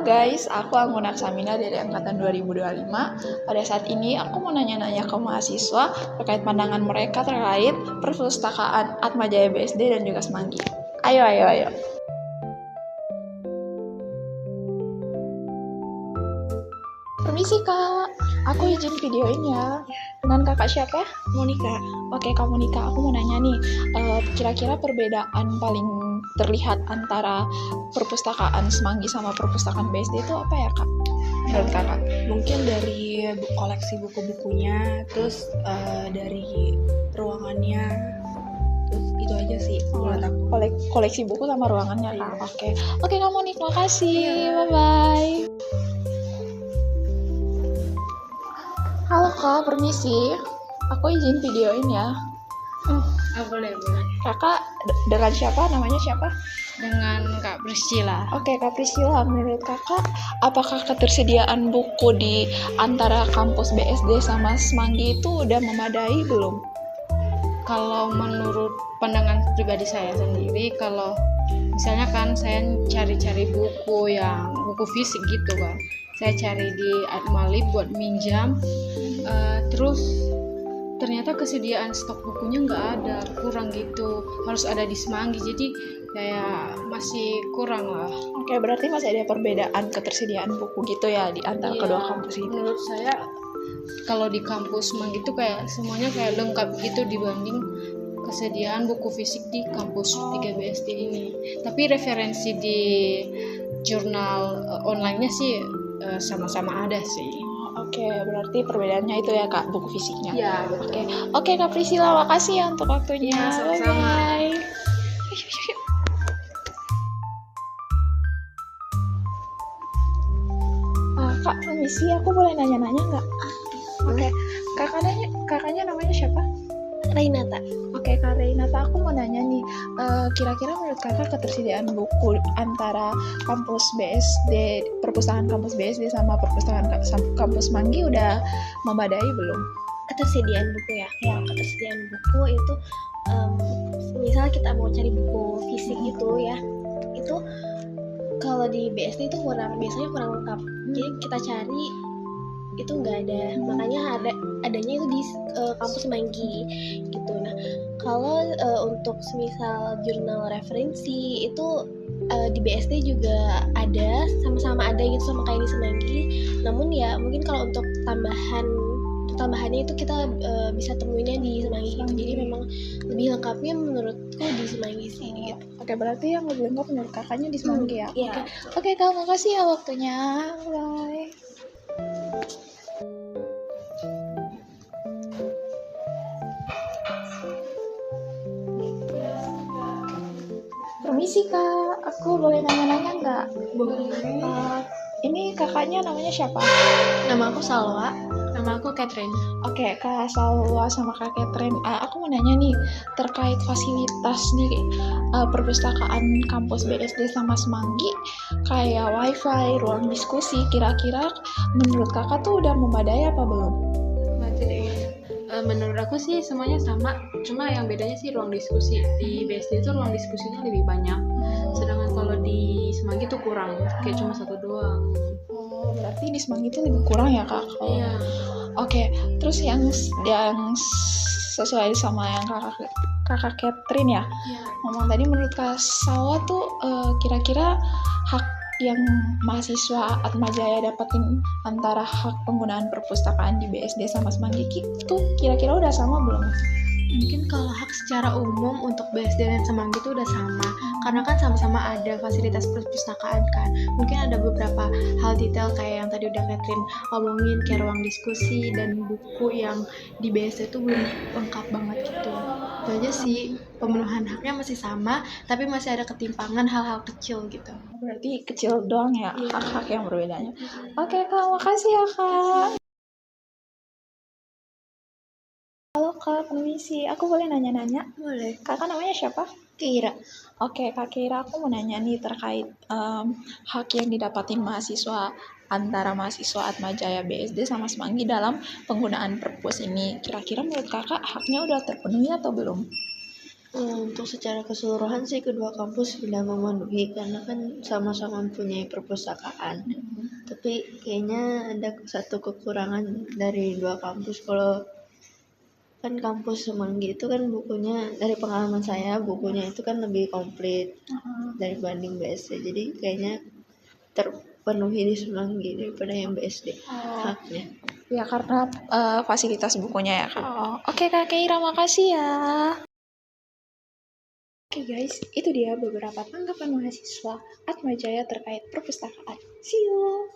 guys, aku Anggun Aksamina dari angkatan 2025. Pada saat ini aku mau nanya-nanya ke mahasiswa terkait pandangan mereka terkait perpustakaan Atmajaya BSD dan juga Semanggi. Ayo. Permisi kak, aku izin videoin ya. Dengan kakak siapa? Monica. Oke kak Monica, aku mau nanya nih, kira-kira perbedaan paling terlihat antara perpustakaan Semanggi sama perpustakaan BSD itu apa ya kak? Menurut kakak? Mungkin dari koleksi buku-bukunya, terus dari ruangannya, terus itu aja sih menurut aku. Koleksi buku sama ruangannya kak. Oke kak Monica, makasih. Iya. Bye bye. Halo kak, permisi. Aku izin videoin ya. Boleh. Kakak dengan siapa? Namanya siapa? Dengan Kak Priscilla. Oke Kak Priscilla, menurut kakak, apakah ketersediaan buku di antara kampus BSD sama Semanggi itu udah memadai belum? Kalau menurut pandangan pribadi saya sendiri, kalau misalnya kan saya cari-cari buku fisik gitu kan, saya cari di Atmalib buat minjam, terus ternyata kesediaan stok bukunya nggak ada, kurang gitu, harus ada di Semanggi, jadi kayak masih kurang lah. Oke, berarti masih ada perbedaan ketersediaan buku gitu ya di antara kedua kampus ini. Menurut saya kalau di kampus Semanggi itu kayak semuanya kayak lengkap gitu dibanding kesediaan buku fisik di kampus 3 BSD ini. Tapi referensi di jurnal online-nya sih sama-sama ada sih. Oke, berarti perbedaannya itu ya kak, buku fisiknya. Iya, betul. Oke Kak Priscilla, makasih ya untuk waktunya. Iya, sama-sama. Bye. Kak, permisi, aku boleh nanya-nanya nggak? Oke, kakaknya namanya siapa? Rainata. Oke, Kak Rainata, aku mau nanya nih, kira-kira menurut kakak ketersediaan buku antara kampus BSD, perpustakaan kampus BSD sama perpustakaan kampus Semanggi udah memadai belum? Ketersediaan buku ya. Ketersediaan buku itu misal kita mau cari buku fisik gitu ya, itu kalau di BSD itu biasanya kurang lengkap. Jadi kita cari itu nggak ada, makanya adanya itu di kampus Semanggi gitu. Nah, kalau untuk semisal jurnal referensi itu di BSD juga ada, sama-sama ada gitu sama kayak di Semanggi. Namun ya mungkin kalau untuk tambahannya itu kita bisa temuinnya di Semanggi gitu. Jadi memang lebih lengkapnya menurutku di Semanggi sih gitu. Oke, berarti yang lebih lengkap menurut kakaknya di Semanggi ya? Iya. Oke, Kak, makasih ya waktunya. Bye. Permisi Kak, aku boleh nanya-nanya nggak? Boleh. Ini kakaknya namanya siapa? Nama aku Salwa. Nama aku Catherine. Oke, Kak Salwa sama Kak Catherine, aku mau nanya nih terkait fasilitas di perpustakaan kampus BSD sama Semanggi, kayak wifi, ruang diskusi, kira-kira menurut kakak tuh udah memadai apa belum? Menurut aku sih semuanya sama, cuma yang bedanya sih ruang diskusi. Di BSD itu ruang diskusinya lebih banyak, sedangkan kalau di Semanggi tuh kurang, kayak cuma 1 doang. Oh, berarti di Semanggi itu lebih kurang ya kak? Iya. Oke, terus yang sesuai sama yang kakak Catherine ya, ngomong tadi, menurut Kak Salwa tuh kira-kira hak yang mahasiswa Atmajaya dapetin antara hak penggunaan perpustakaan di BSD sama Semanggi itu kira-kira udah sama belum? Mungkin kalau hak secara umum untuk BSD dan Semanggi itu udah sama, karena kan sama-sama ada fasilitas perpustakaan kan. Mungkin ada beberapa hal detail kayak yang tadi udah Catherine ngomongin, kayak ruang diskusi dan buku yang di BSD itu belum lengkap banget gitu. Itu aja sih, pemenuhan haknya masih sama, tapi masih ada ketimpangan hal-hal kecil gitu. Berarti kecil doang ya hak-hak yang berbedanya. Oke Kak, makasih ya Kak. Halo Kak, permisi, aku boleh nanya-nanya? Boleh. Kakak namanya siapa? Kira. Oke Kak Kira, aku mau nanya nih terkait hak yang didapatin mahasiswa antara mahasiswa Atmajaya BSD sama Semanggi dalam penggunaan perpus ini. Kira-kira menurut kakak haknya udah terpenuhi atau belum? Untuk secara keseluruhan sih kedua kampus sudah memenuhi karena kan sama-sama mempunyai perpustakaan. Tapi kayaknya ada satu kekurangan dari dua kampus. Kalau kan kampus Semanggi itu kan bukunya, dari pengalaman saya bukunya itu kan lebih komplit dibanding BSD. Jadi kayaknya terpenuhi di Semanggi daripada yang BSD haknya. Ya karena fasilitas bukunya ya Kak. Oke Kak Keira, makasih ya. Oke guys, itu dia beberapa tanggapan mahasiswa Atmajaya terkait perpustakaan. See you!